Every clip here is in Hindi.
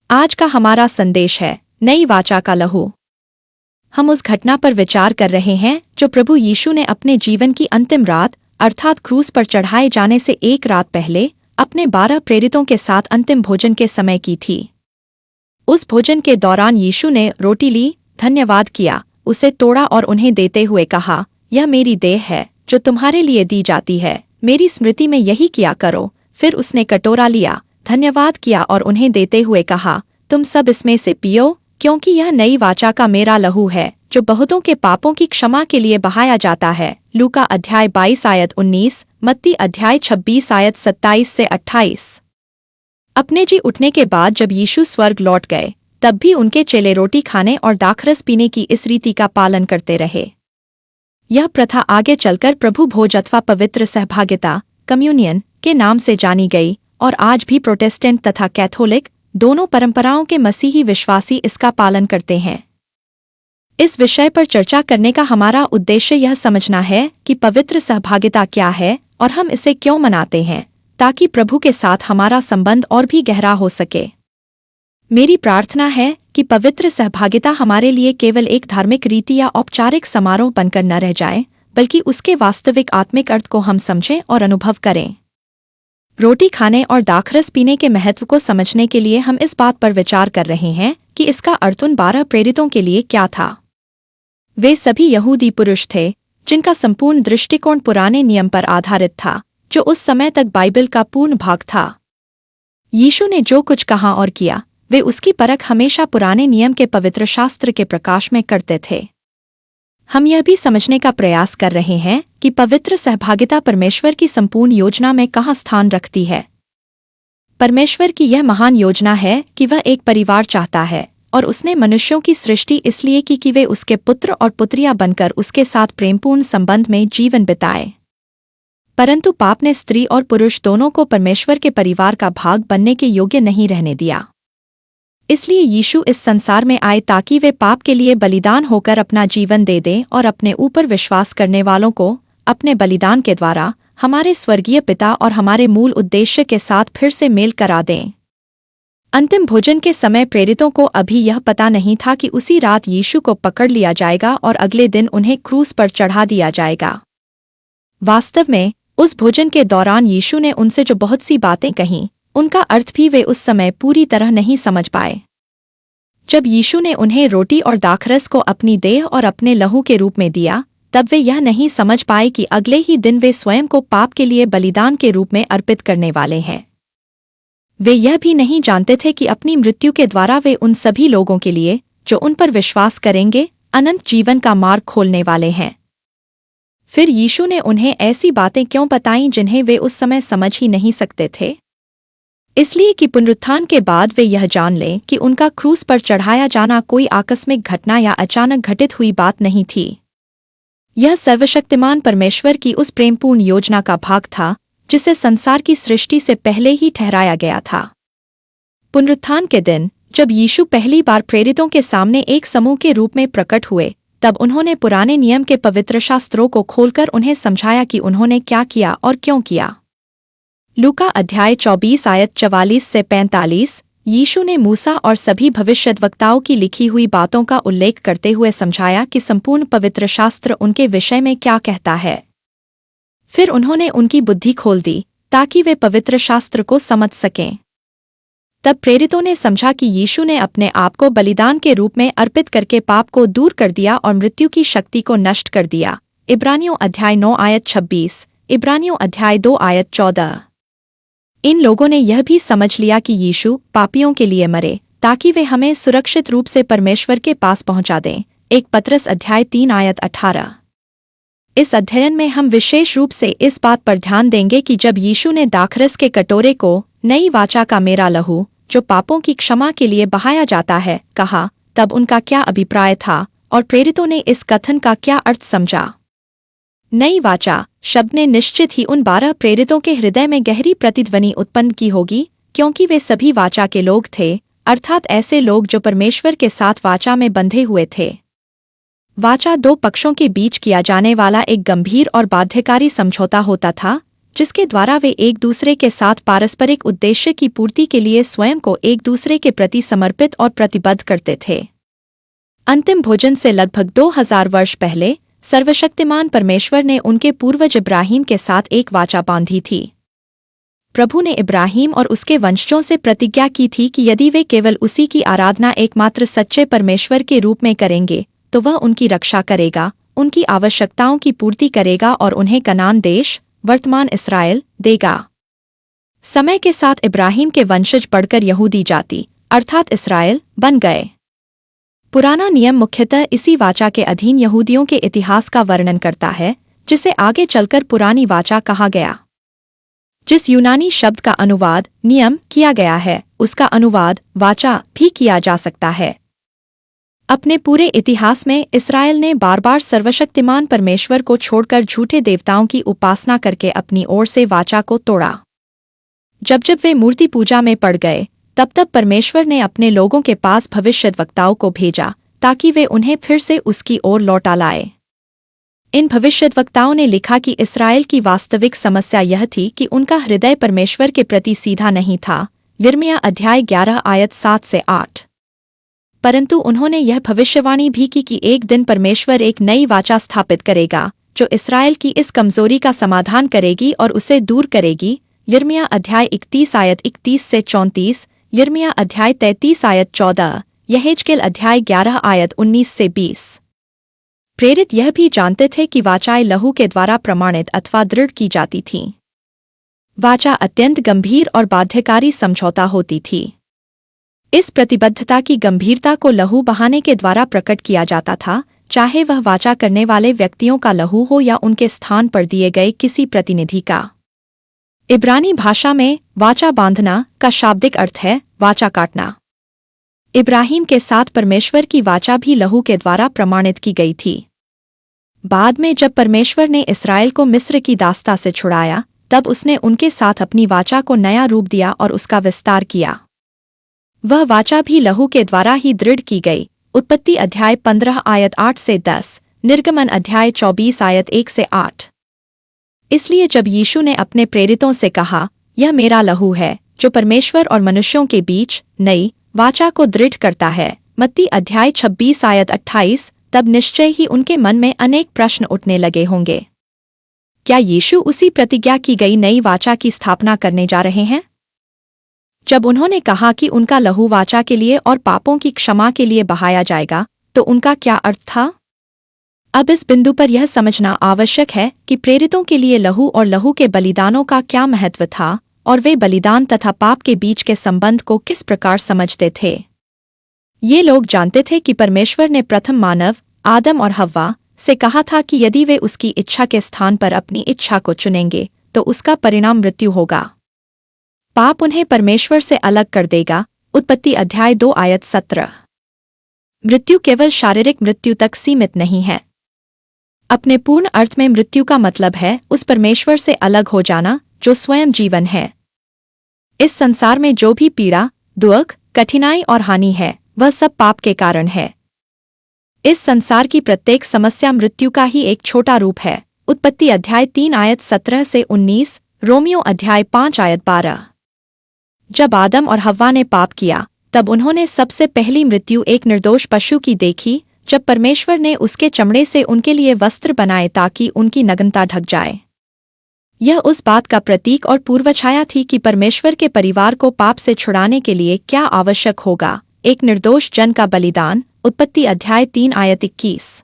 आज का हमारा संदेश है नई वाचा का लहू। हम उस घटना पर विचार कर रहे हैं जो प्रभु यीशु ने अपने जीवन की अंतिम रात अर्थात क्रूस पर चढ़ाए जाने से एक रात पहले अपने 12 प्रेरितों के साथ अंतिम भोजन के समय की थी। उस भोजन के दौरान यीशु ने रोटी ली, धन्यवाद किया, उसे तोड़ा और उन्हें देते हुए कहा, यह मेरी देह है जो तुम्हारे लिए दी जाती है, मेरी स्मृति में यही किया करो। फिर उसने कटोरा लिया, धन्यवाद किया और उन्हें देते हुए कहा, तुम सब इसमें से पियो, क्योंकि यह नई वाचा का मेरा लहू है जो बहुतों के पापों की क्षमा के लिए बहाया जाता है। लूका अध्याय 22 आयत 19, मत्ती अध्याय 26 आयत 27 से 28। अपने जी उठने के बाद जब यीशु स्वर्ग लौट गए तब भी उनके चेले रोटी खाने और दाखरस पीने की इस रीति का पालन करते रहे। यह प्रथा आगे चलकर प्रभु भोज अथवा पवित्र सहभागिता कम्युनियन के नाम से जानी गई और आज भी प्रोटेस्टेंट तथा कैथोलिक दोनों परंपराओं के मसीही विश्वासी इसका पालन करते हैं। इस विषय पर चर्चा करने का हमारा उद्देश्य यह समझना है कि पवित्र सहभागिता क्या है और हम इसे क्यों मनाते हैं, ताकि प्रभु के साथ हमारा संबंध और भी गहरा हो सके। मेरी प्रार्थना है कि पवित्र सहभागिता हमारे लिए केवल एक धार्मिक रीति या औपचारिक समारोह बनकर न रह जाए, बल्कि उसके वास्तविक आत्मिक अर्थ को हम समझें और अनुभव करें। रोटी खाने और दाखरस पीने के महत्व को समझने के लिए हम इस बात पर विचार कर रहे हैं कि इसका अर्थ उन 12 प्रेरितों के लिए क्या था। वे सभी यहूदी पुरुष थे जिनका संपूर्ण दृष्टिकोण पुराने नियम पर आधारित था, जो उस समय तक बाइबल का पूर्ण भाग था। यीशु ने जो कुछ कहा और किया, वे उसकी परख हमेशा पुराने नियम के पवित्र शास्त्र के प्रकाश में करते थे। हम यह भी समझने का प्रयास कर रहे हैं कि पवित्र सहभागिता परमेश्वर की संपूर्ण योजना में कहाँ स्थान रखती है। परमेश्वर की यह महान योजना है कि वह एक परिवार चाहता है और उसने मनुष्यों की सृष्टि इसलिए की कि वे उसके पुत्र और पुत्रियां बनकर उसके साथ प्रेमपूर्ण संबंध में जीवन बिताए। परंतु पाप ने स्त्री और पुरुष दोनों को परमेश्वर के परिवार का भाग बनने के योग्य नहीं रहने दिया। इसलिए यीशु इस संसार में आए ताकि वे पाप के लिए बलिदान होकर अपना जीवन दे दें और अपने ऊपर विश्वास करने वालों को अपने बलिदान के द्वारा हमारे स्वर्गीय पिता और हमारे मूल उद्देश्य के साथ फिर से मेल करा दें। अंतिम भोजन के समय प्रेरितों को अभी यह पता नहीं था कि उसी रात यीशु को पकड़ लिया जाएगा और अगले दिन उन्हें क्रूस पर चढ़ा दिया जाएगा। वास्तव में उस भोजन के दौरान यीशु ने उनसे जो बहुत सी बातें कहीं, उनका अर्थ भी वे उस समय पूरी तरह नहीं समझ पाए। जब यीशु ने उन्हें रोटी और दाखरस को अपनी देह और अपने लहू के रूप में दिया, तब वे यह नहीं समझ पाए कि अगले ही दिन वे स्वयं को पाप के लिए बलिदान के रूप में अर्पित करने वाले हैं। वे यह भी नहीं जानते थे कि अपनी मृत्यु के द्वारा वे उन सभी लोगों के लिए जो उन पर विश्वास करेंगे अनंत जीवन का मार्ग खोलने वाले हैं। फिर यीशु ने उन्हें ऐसी बातें क्यों बताईं जिन्हें वे उस समय समझ ही नहीं सकते थे? इसलिए कि पुनरुत्थान के बाद वे यह जान लें कि उनका क्रूस पर चढ़ाया जाना कोई आकस्मिक घटना या अचानक घटित हुई बात नहीं थी। यह सर्वशक्तिमान परमेश्वर की उस प्रेमपूर्ण योजना का भाग था जिसे संसार की सृष्टि से पहले ही ठहराया गया था। पुनरुत्थान के दिन जब यीशु पहली बार प्रेरितों के सामने एक समूह के रूप में प्रकट हुए, तब उन्होंने पुराने नियम के पवित्र शास्त्रों को खोलकर उन्हें समझाया कि उन्होंने क्या किया और क्यों किया। लूका अध्याय 24 आयत 44 से 45। यीशु ने मूसा और सभी भविष्यद्वक्ताओं की लिखी हुई बातों का उल्लेख करते हुए समझाया कि संपूर्ण पवित्र शास्त्र उनके विषय में क्या कहता है। फिर उन्होंने उनकी बुद्धि खोल दी ताकि वे पवित्र शास्त्र को समझ सकें। तब प्रेरितों ने समझा कि यीशु ने अपने आप को बलिदान के रूप में अर्पित करके पाप को दूर कर दिया और मृत्यु की शक्ति को नष्ट कर दिया। इब्रानियों अध्याय 9 आयत 26, इब्रानियों अध्याय 2 आयत 14। इन लोगों ने यह भी समझ लिया कि यीशु पापियों के लिए मरे ताकि वे हमें सुरक्षित रूप से परमेश्वर के पास पहुंचा दें। 1 पतरस अध्याय 3 आयत 18। इस अध्ययन में हम विशेष रूप से इस बात पर ध्यान देंगे कि जब यीशु ने दाखरस के कटोरे को नई वाचा का मेरा लहू जो पापों की क्षमा के लिए बहाया जाता है कहा, तब उनका क्या अभिप्राय था और प्रेरितों ने इस कथन का क्या अर्थ समझा। नई वाचा शब्द ने निश्चित ही उन 12 प्रेरितों के हृदय में गहरी प्रतिध्वनि उत्पन्न की होगी, क्योंकि वे सभी वाचा के लोग थे, अर्थात ऐसे लोग जो परमेश्वर के साथ वाचा में बंधे हुए थे। वाचा दो पक्षों के बीच किया जाने वाला एक गंभीर और बाध्यकारी समझौता होता था, जिसके द्वारा वे एक दूसरे के साथ पारस्परिक उद्देश्य की पूर्ति के लिए स्वयं को एक दूसरे के प्रति समर्पित और प्रतिबद्ध करते थे। अंतिम भोजन से लगभग 2000 वर्ष पहले सर्वशक्तिमान परमेश्वर ने उनके पूर्वज इब्राहिम के साथ एक वाचा बांधी थी। प्रभु ने इब्राहिम और उसके वंशजों से प्रतिज्ञा की थी कि यदि वे केवल उसी की आराधना एकमात्र सच्चे परमेश्वर के रूप में करेंगे तो वह उनकी रक्षा करेगा, उनकी आवश्यकताओं की पूर्ति करेगा और उन्हें कनान देश, वर्तमान इस्राएल, देगा। समय के साथ इब्राहिम के वंशज बढ़कर यहूदी जाति अर्थात इस्राएल बन गए। पुराना नियम मुख्यतः इसी वाचा के अधीन यहूदियों के इतिहास का वर्णन करता है, जिसे आगे चलकर पुरानी वाचा कहा गया। जिस यूनानी शब्द का अनुवाद नियम किया गया है, उसका अनुवाद वाचा भी किया जा सकता है। अपने पूरे इतिहास में इस्राएल ने बार बार सर्वशक्तिमान परमेश्वर को छोड़कर झूठे देवताओं की उपासना करके अपनी ओर से वाचा को तोड़ा। जब जब वे मूर्ति पूजा में पड़ गए, तब तब परमेश्वर ने अपने लोगों के पास भविष्यद्वक्ताओं को भेजा ताकि वे उन्हें फिर से उसकी ओर लौटा लाए। इन भविष्यद्वक्ताओं ने लिखा कि इस्राएल की वास्तविक समस्या यह थी कि उनका हृदय परमेश्वर के प्रति सीधा नहीं था। यिर्मयाह अध्याय 11 आयत 7 से 8। परंतु उन्होंने यह भविष्यवाणी भी की कि एक दिन परमेश्वर एक नई वाचा स्थापित करेगा जो इस्राएल की इस कमजोरी का समाधान करेगी और उसे दूर करेगी। यिर्मयाह अध्याय 31 आयत 31 से 34, यिर्मयाह अध्याय 33 आयत 14, यहेजकेल अध्याय 11 आयत 19 से 20। प्रेरित यह भी जानते थे कि वाचाएं लहू के द्वारा प्रमाणित अथवा दृढ़ की जाती थीं। वाचा अत्यंत गंभीर और बाध्यकारी समझौता होती थी। इस प्रतिबद्धता की गंभीरता को लहू बहाने के द्वारा प्रकट किया जाता था, चाहे वह वाचा करने वाले व्यक्तियों का लहू हो या उनके स्थान पर दिए गए किसी प्रतिनिधि का। इब्रानी भाषा में वाचा बांधना का शाब्दिक अर्थ है वाचा काटना। इब्राहिम के साथ परमेश्वर की वाचा भी लहू के द्वारा प्रमाणित की गई थी। बाद में जब परमेश्वर ने इस्राएल को मिस्र की दास्ता से छुड़ाया, तब उसने उनके साथ अपनी वाचा को नया रूप दिया और उसका विस्तार किया। वह वाचा भी लहू के द्वारा ही दृढ़ की गई। उत्पत्ति अध्याय 15 आयत 8 से 10, निर्गमन अध्याय 24 आयत 1 से 8। इसलिए जब यीशु ने अपने प्रेरितों से कहा, यह मेरा लहू है जो परमेश्वर और मनुष्यों के बीच नई वाचा को दृढ़ करता है, मत्ती अध्याय 26 आयत 28, तब निश्चय ही उनके मन में अनेक प्रश्न उठने लगे होंगे। क्या यीशु उसी प्रतिज्ञा की गई नई वाचा की स्थापना करने जा रहे हैं? जब उन्होंने कहा कि उनका लहू वाचा के लिए और पापों की क्षमा के लिए बहाया जाएगा, तो उनका क्या अर्थ था? अब इस बिंदु पर यह समझना आवश्यक है कि प्रेरितों के लिए लहू और लहू के बलिदानों का क्या महत्व था और वे बलिदान तथा पाप के बीच के संबंध को किस प्रकार समझते थे। ये लोग जानते थे कि परमेश्वर ने प्रथम मानव आदम और हव्वा से कहा था कि यदि वे उसकी इच्छा के स्थान पर अपनी इच्छा को चुनेंगे तो उसका परिणाम मृत्यु होगा। पाप उन्हें परमेश्वर से अलग कर देगा। उत्पत्ति अध्याय 2 आयत 17। मृत्यु केवल शारीरिक मृत्यु तक सीमित नहीं है। अपने पूर्ण अर्थ में मृत्यु का मतलब है उस परमेश्वर से अलग हो जाना जो स्वयं जीवन है। इस संसार में जो भी पीड़ा, दुख, कठिनाई और हानि है, वह सब पाप के कारण है। इस संसार की प्रत्येक समस्या मृत्यु का ही एक छोटा रूप है। उत्पत्ति अध्याय 3 आयत 17 से 19, रोमियो अध्याय 5 आयत 12। जब आदम और हव्वा ने पाप किया, तब उन्होंने सबसे पहली मृत्यु एक निर्दोष पशु की देखी, जब परमेश्वर ने उसके चमड़े से उनके लिए वस्त्र बनाए ताकि उनकी नग्नता ढक जाए। यह उस बात का प्रतीक और पूर्वछाया थी कि परमेश्वर के परिवार को पाप से छुड़ाने के लिए क्या आवश्यक होगा, एक निर्दोष जन का बलिदान। उत्पत्ति अध्याय 3 आयत 21।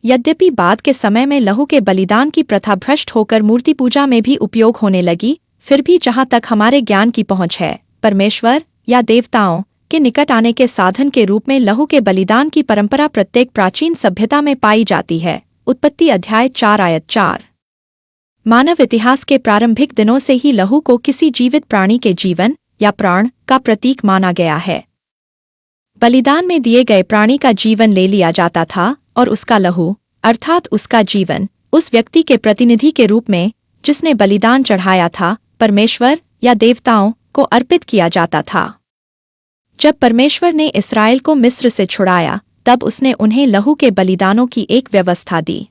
यद्यपि बाद के समय में लहू के बलिदान की प्रथा भ्रष्ट होकर मूर्ति पूजा में भी उपयोग होने लगी, फिर भी जहाँ तक हमारे ज्ञान की पहुँच है, परमेश्वर या देवताओं के निकट आने के साधन के रूप में लहू के बलिदान की परंपरा प्रत्येक प्राचीन सभ्यता में पाई जाती है। उत्पत्ति अध्याय 4 आयत 4। मानव इतिहास के प्रारंभिक दिनों से ही लहू को किसी जीवित प्राणी के जीवन या प्राण का प्रतीक माना गया है। बलिदान में दिए गए प्राणी का जीवन ले लिया जाता था और उसका लहू अर्थात उसका जीवन उस व्यक्ति के प्रतिनिधि के रूप में जिसने बलिदान चढ़ाया था, परमेश्वर या देवताओं को अर्पित किया जाता था। जब परमेश्वर ने इस्राएल को मिस्र से छुड़ाया, तब उसने उन्हें लहू के बलिदानों की एक व्यवस्था दी।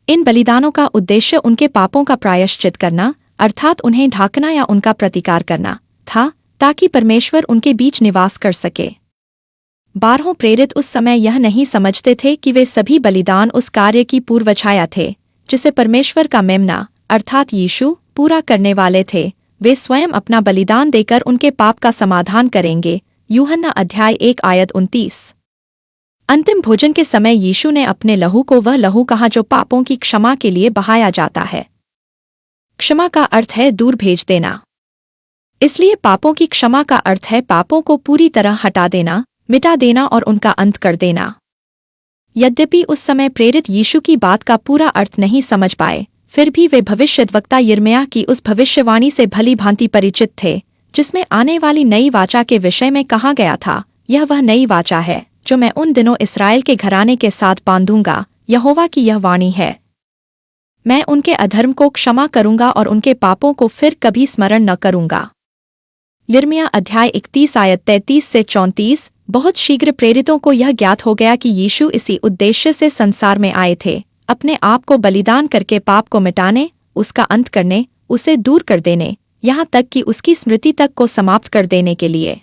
इन बलिदानों का उद्देश्य उनके पापों का प्रायश्चित करना अर्थात उन्हें ढांकना या उनका प्रतिकार करना था, ताकि परमेश्वर उनके बीच निवास कर सके। 12 प्रेरित उस समय यह नहीं समझते थे कि वे सभी बलिदान उस कार्य की पूर्वछाया थे जिसे परमेश्वर का मेमना अर्थात यीशु पूरा करने वाले थे। वे स्वयं अपना बलिदान देकर उनके पाप का समाधान करेंगे। यूहन्ना अध्याय 1 आयत 29। अंतिम भोजन के समय यीशु ने अपने लहू को वह लहू कहा जो पापों की क्षमा के लिए बहाया जाता है। क्षमा का अर्थ है दूर भेज देना। इसलिए पापों की क्षमा का अर्थ है पापों को पूरी तरह हटा देना, मिटा देना और उनका अंत कर देना। यद्यपि उस समय प्रेरित यीशु की बात का पूरा अर्थ नहीं समझ पाए, फिर भी वे भविष्यद्वक्ता यिर्मयाह की उस भविष्यवाणी से भली भांति परिचित थे जिसमें आने वाली नई वाचा के विषय में कहा गया था, यह वह नई वाचा है जो मैं उन दिनों इस्राएल के घराने के साथ बांधूंगा, यहोवा की यह वाणी है। मैं उनके अधर्म को क्षमा करूंगा और उनके पापों को फिर कभी स्मरण न करूंगा। यिर्मयाह अध्याय 31 आयत 33 से 34। बहुत शीघ्र प्रेरितों को यह ज्ञात हो गया कि यीशु इसी उद्देश्य से संसार में आए थे, अपने आप को बलिदान करके पाप को मिटाने, उसका अंत करने, उसे दूर कर देने, यहाँ तक कि उसकी स्मृति तक को समाप्त कर देने के लिए।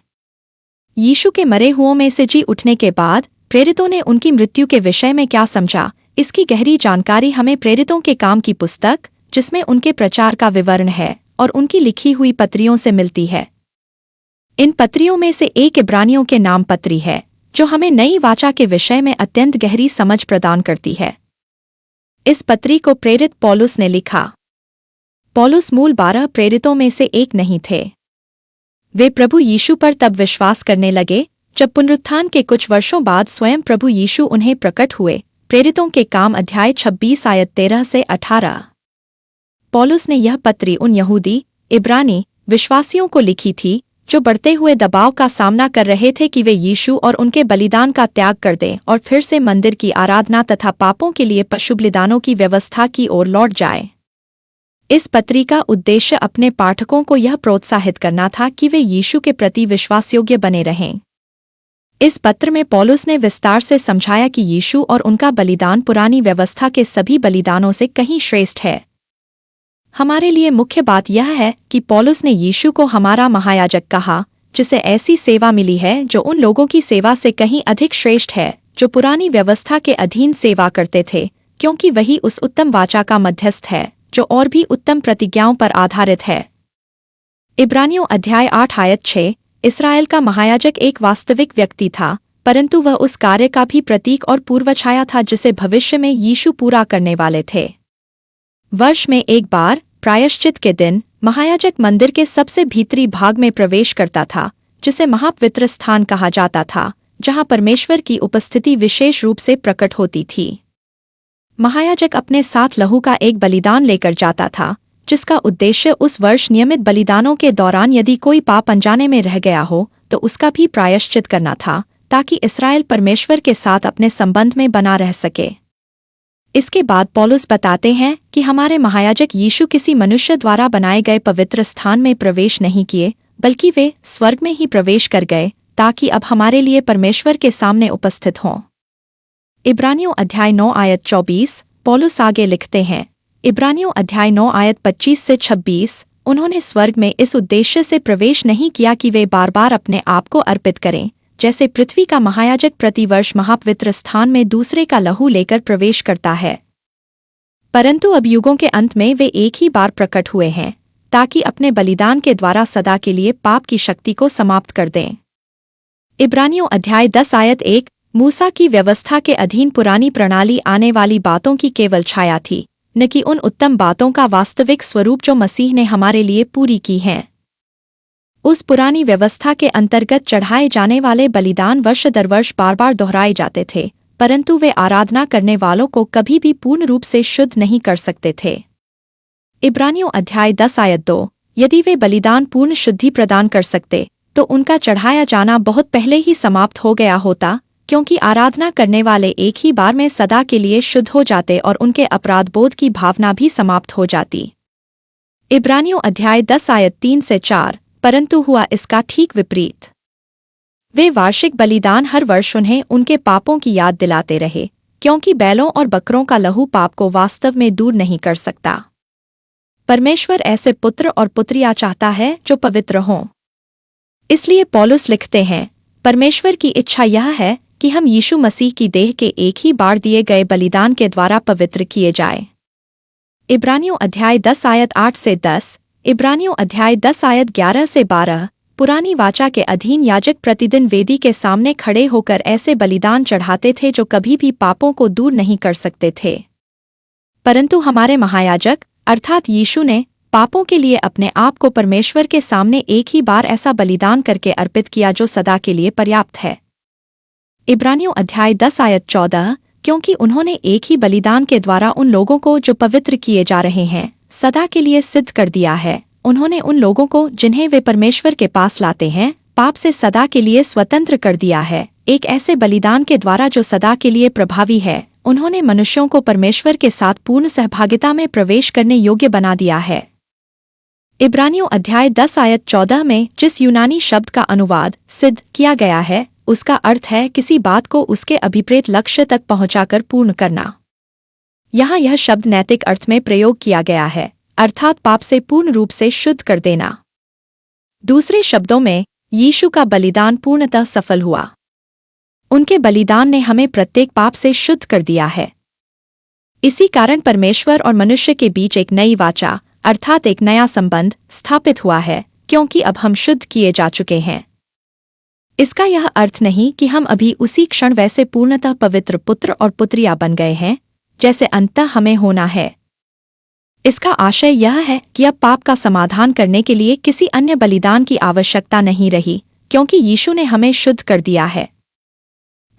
यीशु के मरे हुओं में से जी उठने के बाद प्रेरितों ने उनकी मृत्यु के विषय में क्या समझा, इसकी गहरी जानकारी हमें प्रेरितों के काम की पुस्तक जिसमें उनके प्रचार का विवरण है और उनकी लिखी हुई पत्रियों से मिलती है। इन पत्रियों में से एक इब्रानियों के नाम पत्री है जो हमें नई वाचा के विषय में अत्यंत गहरी समझ प्रदान करती है। इस पत्री को प्रेरित पौलुस ने लिखा। पौलुस मूल 12 प्रेरितों में से एक नहीं थे। वे प्रभु यीशु पर तब विश्वास करने लगे जब पुनरुत्थान के कुछ वर्षों बाद स्वयं प्रभु यीशु उन्हें प्रकट हुए। प्रेरितों के काम अध्याय 26 आयत 13 से 18। पौलुस ने यह पत्री उन यहूदी इब्रानी विश्वासियों को लिखी थी जो बढ़ते हुए दबाव का सामना कर रहे थे कि वे यीशु और उनके बलिदान का त्याग कर दें और फिर से मंदिर की आराधना तथा पापों के लिए पशु बलिदानों की व्यवस्था की ओर लौट जाए। इस पत्री का उद्देश्य अपने पाठकों को यह प्रोत्साहित करना था कि वे यीशु के प्रति विश्वासयोग्य बने रहें। इस पत्र में पौलुस ने विस्तार से समझाया कि यीशु और उनका बलिदान पुरानी व्यवस्था के सभी बलिदानों से कहीं श्रेष्ठ है। हमारे लिए मुख्य बात यह है कि पौलुस ने यीशु को हमारा महायाजक कहा, जिसे ऐसी सेवा मिली है जो उन लोगों की सेवा से कहीं अधिक श्रेष्ठ है जो पुरानी व्यवस्था के अधीन सेवा करते थे, क्योंकि वही उस उत्तम वाचा का मध्यस्थ है जो और भी उत्तम प्रतिज्ञाओं पर आधारित है। इब्रानियों अध्याय 8 आयत 6। इस्राएल का महायाजक एक वास्तविक व्यक्ति था, परंतु वह उस कार्य का भी प्रतीक और पूर्वछाया था जिसे भविष्य में यीशु पूरा करने वाले थे। वर्ष में एक बार प्रायश्चित के दिन महायाजक मंदिर के सबसे भीतरी भाग में प्रवेश करता था, जिसे महापवित्र स्थान कहा जाता था, जहां परमेश्वर की उपस्थिति विशेष रूप से प्रकट होती थी। महायाजक अपने साथ लहू का एक बलिदान लेकर जाता था, जिसका उद्देश्य उस वर्ष नियमित बलिदानों के दौरान यदि कोई पाप अनजाने में रह गया हो तो उसका भी प्रायश्चित करना था, ताकि इस्राएल परमेश्वर के साथ अपने संबंध में बना रह सके। इसके बाद पौलुस बताते हैं कि हमारे महायाजक यीशु किसी मनुष्य द्वारा बनाए गए पवित्र स्थान में प्रवेश नहीं किए, बल्कि वे स्वर्ग में ही प्रवेश कर गए, ताकि अब हमारे लिए परमेश्वर के सामने उपस्थित हों। इब्रानियों अध्याय 9 आयत 24। पौलुस आगे लिखते हैं, इब्रानियों अध्याय 9 आयत 25 से 26। उन्होंने स्वर्ग में इस उद्देश्य से प्रवेश नहीं किया कि वे बार बार अपने आप को अर्पित करें, जैसे पृथ्वी का महायाजक प्रतिवर्ष महापवित्र स्थान में दूसरे का लहू लेकर प्रवेश करता है, परंतु अब युगों के अंत में वे एक ही बार प्रकट हुए हैं, ताकि अपने बलिदान के द्वारा सदा के लिए पाप की शक्ति को समाप्त कर दें। इब्रानियों अध्याय 10 आयत 1। मूसा की व्यवस्था के अधीन पुरानी प्रणाली आने वाली बातों की केवल छाया थी, न कि उन उत्तम बातों का वास्तविक स्वरूप जो मसीह ने हमारे लिए पूरी की हैं। उस पुरानी व्यवस्था के अंतर्गत चढ़ाए जाने वाले बलिदान वर्ष दर वर्ष बार बार दोहराए जाते थे, परंतु वे आराधना करने वालों को कभी भी पूर्ण रूप से शुद्ध नहीं कर सकते थे। इब्रानियों अध्याय 10 आयत 2। यदि वे बलिदान पूर्ण शुद्धि प्रदान कर सकते तो उनका चढ़ाया जाना बहुत पहले ही समाप्त हो गया होता, क्योंकि आराधना करने वाले एक ही बार में सदा के लिए शुद्ध हो जाते और उनके अपराधबोध की भावना भी समाप्त हो जाती। इब्रानियों अध्याय 10 आयत 3 से 4। परंतु हुआ इसका ठीक विपरीत। वे वार्षिक बलिदान हर वर्ष उन्हें उनके पापों की याद दिलाते रहे, क्योंकि बैलों और बकरों का लहू पाप को वास्तव में दूर नहीं कर सकता। परमेश्वर ऐसे पुत्र और पुत्रियां चाहता है जो पवित्र हों। इसलिए पौलुस लिखते हैं, परमेश्वर की इच्छा यह है कि हम यीशु मसीह की देह के एक ही बार दिए गए बलिदान के द्वारा पवित्र किए जाएं। इब्रानियों अध्याय 10 आयत 8 से 10, इब्रानियों अध्याय 10 आयत 11 से 12। पुरानी वाचा के अधीन याजक प्रतिदिन वेदी के सामने खड़े होकर ऐसे बलिदान चढ़ाते थे जो कभी भी पापों को दूर नहीं कर सकते थे। परंतु हमारे महायाजक अर्थात यीशु ने पापों के लिए अपने आप को परमेश्वर के सामने एक ही बार ऐसा बलिदान करके अर्पित किया जो सदा के लिए पर्याप्त है। इब्रानियों अध्याय 10 आयत 14, क्योंकि उन्होंने एक ही बलिदान के द्वारा उन लोगों को जो पवित्र किए जा रहे हैं सदा के लिए सिद्ध कर दिया है। उन्होंने उन लोगों को जिन्हें वे परमेश्वर के पास लाते हैं पाप से सदा के लिए स्वतंत्र कर दिया है, एक ऐसे बलिदान के द्वारा जो सदा के लिए प्रभावी है। उन्होंने मनुष्यों को परमेश्वर के साथ पूर्ण सहभागिता में प्रवेश करने योग्य बना दिया है। इब्रानियों अध्याय 10 आयत 14 में जिस यूनानी शब्द का अनुवाद सिद्ध किया गया है उसका अर्थ है किसी बात को उसके अभिप्रेत लक्ष्य तक पहुंचाकर पूर्ण करना। यहाँ यह शब्द नैतिक अर्थ में प्रयोग किया गया है, अर्थात पाप से पूर्ण रूप से शुद्ध कर देना। दूसरे शब्दों में यीशु का बलिदान पूर्णतः सफल हुआ। उनके बलिदान ने हमें प्रत्येक पाप से शुद्ध कर दिया है। इसी कारण परमेश्वर और मनुष्य के बीच एक नई वाचा अर्थात एक नया संबंध स्थापित हुआ है, क्योंकि अब हम शुद्ध किए जा चुके हैं। इसका यह अर्थ नहीं कि हम अभी उसी क्षण वैसे पूर्णतः पवित्र पुत्र और पुत्रियां बन गए हैं जैसे अंततः हमें होना है। इसका आशय यह है कि अब पाप का समाधान करने के लिए किसी अन्य बलिदान की आवश्यकता नहीं रही, क्योंकि यीशु ने हमें शुद्ध कर दिया है।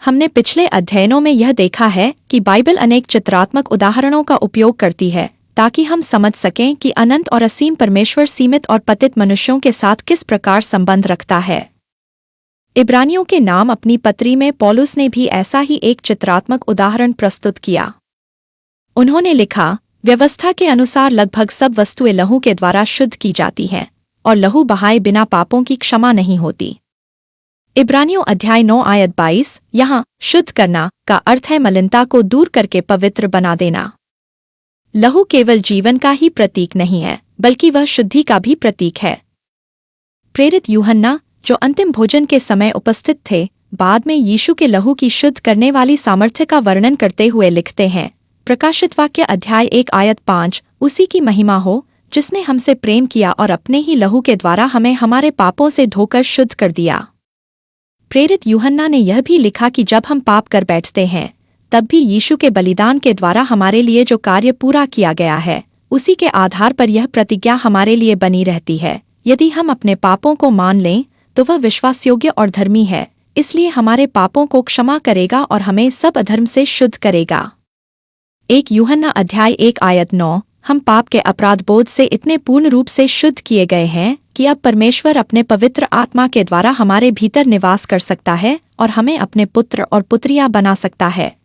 हमने पिछले अध्ययनों में यह देखा है कि बाइबल अनेक चित्रात्मक उदाहरणों का उपयोग करती है ताकि हम समझ सकें कि अनंत और असीम परमेश्वर सीमित और पतित मनुष्यों के साथ किस प्रकार संबंध रखता है। इब्रानियों के नाम अपनी पत्री में पौलुस ने भी ऐसा ही एक चित्रात्मक उदाहरण प्रस्तुत किया। उन्होंने लिखा, व्यवस्था के अनुसार लगभग सब वस्तुएं लहू के द्वारा शुद्ध की जाती हैं और लहू बहाए बिना पापों की क्षमा नहीं होती। इब्रानियों अध्याय 9 आयत 22, यहाँ शुद्ध करना का अर्थ है मलिनता को दूर करके पवित्र बना देना। लहू केवल जीवन का ही प्रतीक नहीं है बल्कि वह शुद्धि का भी प्रतीक है। प्रेरित यूहन्ना जो अंतिम भोजन के समय उपस्थित थे बाद में यीशु के लहू की शुद्ध करने वाली सामर्थ्य का वर्णन करते हुए लिखते हैं, प्रकाशित वाक्य अध्याय 1 आयत 5, उसी की महिमा हो जिसने हमसे प्रेम किया और अपने ही लहू के द्वारा हमें हमारे पापों से धोकर शुद्ध कर दिया। प्रेरित यूहन्ना ने यह भी लिखा कि जब हम पाप कर बैठते हैं तब भी यीशु के बलिदान के द्वारा हमारे लिए जो कार्य पूरा किया गया है उसी के आधार पर यह प्रतिज्ञा हमारे लिए बनी रहती है, यदि हम अपने पापों को मान लें तो वह विश्वासयोग्य और धर्मी है, इसलिए हमारे पापों को क्षमा करेगा और हमें सब अधर्म से शुद्ध करेगा। 1 यूहन्ना अध्याय 1 आयत 9, हम पाप के अपराध बोध से इतने पूर्ण रूप से शुद्ध किए गए हैं कि अब परमेश्वर अपने पवित्र आत्मा के द्वारा हमारे भीतर निवास कर सकता है और हमें अपने पुत्र और पुत्रियां बना सकता है।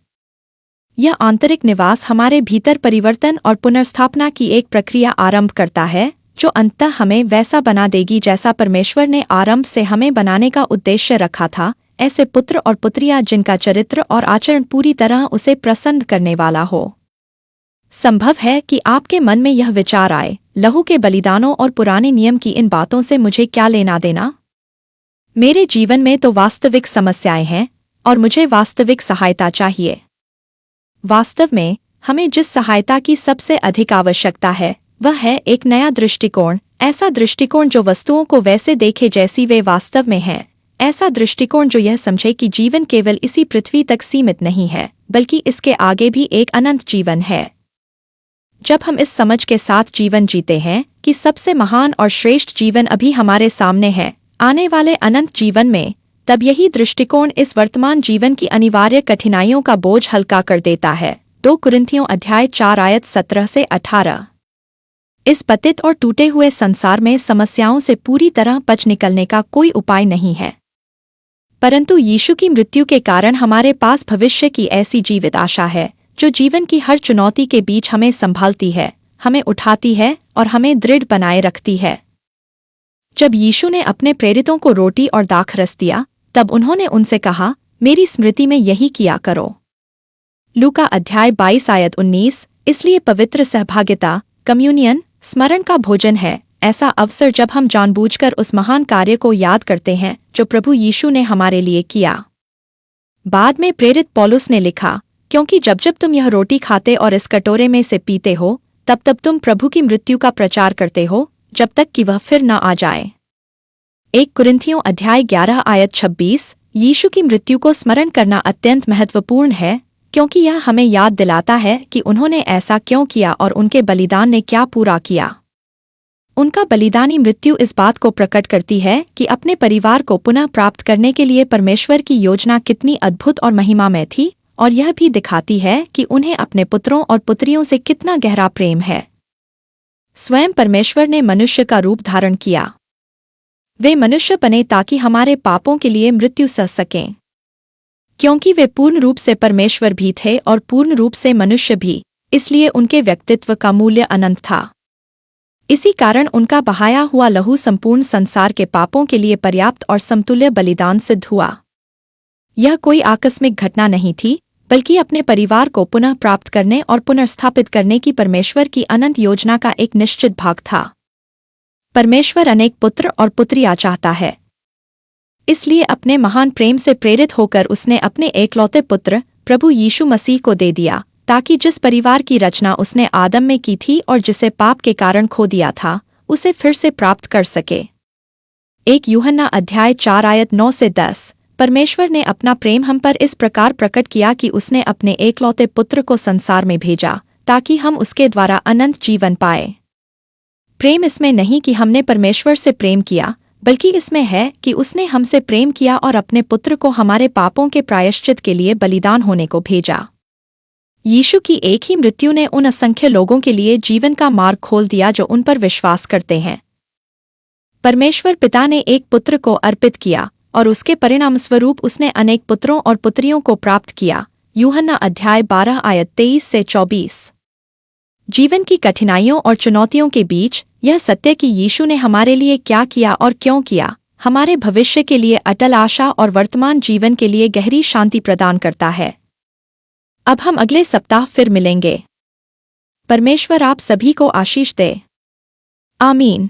यह आंतरिक निवास हमारे भीतर परिवर्तन और पुनर्स्थापना की एक प्रक्रिया आरंभ करता है जो अंततः हमें वैसा बना देगी जैसा परमेश्वर ने आरंभ से हमें बनाने का उद्देश्य रखा था, ऐसे पुत्र और पुत्रियां जिनका चरित्र और आचरण पूरी तरह उसे प्रसन्न करने वाला हो। संभव है कि आपके मन में यह विचार आए, लहू के बलिदानों और पुराने नियम की इन बातों से मुझे क्या लेना देना? मेरे जीवन में तो वास्तविक समस्याएं हैं और मुझे वास्तविक सहायता चाहिए। वास्तव में हमें जिस सहायता की सबसे अधिक आवश्यकता है वह है एक नया दृष्टिकोण, ऐसा दृष्टिकोण जो वस्तुओं को वैसे देखे जैसी वे वास्तव में हैं, ऐसा दृष्टिकोण जो यह समझे कि जीवन केवल इसी पृथ्वी तक सीमित नहीं है बल्कि इसके आगे भी एक अनंत जीवन है। जब हम इस समझ के साथ जीवन जीते हैं कि सबसे महान और श्रेष्ठ जीवन अभी हमारे सामने है, आने वाले अनंत जीवन में, तब यही दृष्टिकोण इस वर्तमान जीवन की अनिवार्य कठिनाइयों का बोझ हल्का कर देता है। 2 कुरिन्थियों अध्याय 4 आयत 17 से 18। इस पतित और टूटे हुए संसार में समस्याओं से पूरी तरह बच निकलने का कोई उपाय नहीं है, परंतु यीशु की मृत्यु के कारण हमारे पास भविष्य की ऐसी जीवित आशा है जो जीवन की हर चुनौती के बीच हमें संभालती है, हमें उठाती है और हमें दृढ़ बनाए रखती है। जब यीशु ने अपने प्रेरितों को रोटी और दाखरस दिया तब उन्होंने उनसे कहा, मेरी स्मृति में यही किया करो। लूका अध्याय 22 आयत 19। इसलिए पवित्र सहभागिता कम्युनियन स्मरण का भोजन है ऐसा अवसर जब हम जानबूझकर उस महान कार्य को याद करते हैं जो प्रभु यीशु ने हमारे लिए किया। बाद में प्रेरित पौलुस ने लिखा, क्योंकि जब जब तुम यह रोटी खाते और इस कटोरे में से पीते हो तब तब तुम प्रभु की मृत्यु का प्रचार करते हो जब तक कि वह फिर न आ जाए। 1 कुरिन्थियों अध्याय 11 आयत 26। यीशु की मृत्यु को स्मरण करना अत्यंत महत्वपूर्ण है क्योंकि यह हमें याद दिलाता है कि उन्होंने ऐसा क्यों किया और उनके बलिदान ने क्या पूरा किया। उनका बलिदानी मृत्यु इस बात को प्रकट करती है कि अपने परिवार को पुनः प्राप्त करने के लिए परमेश्वर की योजना कितनी अद्भुत और महिमामय थी, और यह भी दिखाती है कि उन्हें अपने पुत्रों और पुत्रियों से कितना गहरा प्रेम है। स्वयं परमेश्वर ने मनुष्य का रूप धारण किया। वे मनुष्य बने ताकि हमारे पापों के लिए मृत्यु सह सकें। क्योंकि वे पूर्ण रूप से परमेश्वर भी थे और पूर्ण रूप से मनुष्य भी, इसलिए उनके व्यक्तित्व का मूल्य अनंत था। इसी कारण उनका बहाया हुआ लहू संपूर्ण संसार के पापों के लिए पर्याप्त और समतुल्य बलिदान सिद्ध हुआ। यह कोई आकस्मिक घटना नहीं थी, बल्कि अपने परिवार को पुनः प्राप्त करने और पुनर्स्थापित करने की परमेश्वर की अनंत योजना का एक निश्चित भाग था। परमेश्वर अनेक पुत्र और पुत्रियां चाहता है। इसलिए अपने महान प्रेम से प्रेरित होकर उसने अपने एकलौते पुत्र प्रभु यीशु मसीह को दे दिया, ताकि जिस परिवार की रचना उसने आदम में की थी और जिसे पाप के कारण खो दिया था, उसे फिर से प्राप्त कर सके। 1 यूहन्ना अध्याय 4 आयत 9 से 10। परमेश्वर ने अपना प्रेम हम पर इस प्रकार प्रकट किया कि उसने अपने एकलौते पुत्र को संसार में भेजा ताकि हम उसके द्वारा अनंत जीवन पाए। प्रेम इसमें नहीं कि हमने परमेश्वर से प्रेम किया, बल्कि इसमें है कि उसने हमसे प्रेम किया और अपने पुत्र को हमारे पापों के प्रायश्चित के लिए बलिदान होने को भेजा। यीशु की एक ही मृत्यु ने उन असंख्य लोगों के लिए जीवन का मार्ग खोल दिया जो उन पर विश्वास करते हैं। परमेश्वर पिता ने एक पुत्र को अर्पित किया और उसके परिणामस्वरूप उसने अनेक पुत्रों और पुत्रियों को प्राप्त किया। यूहन्ना अध्याय 12 आयत 23 से 24। जीवन की कठिनाइयों और चुनौतियों के बीच यह सत्य कि यीशु ने हमारे लिए क्या किया और क्यों किया, हमारे भविष्य के लिए अटल आशा और वर्तमान जीवन के लिए गहरी शांति प्रदान करता है। अब हम अगले सप्ताह फिर मिलेंगे। परमेश्वर आप सभी को आशीष दे। आमीन।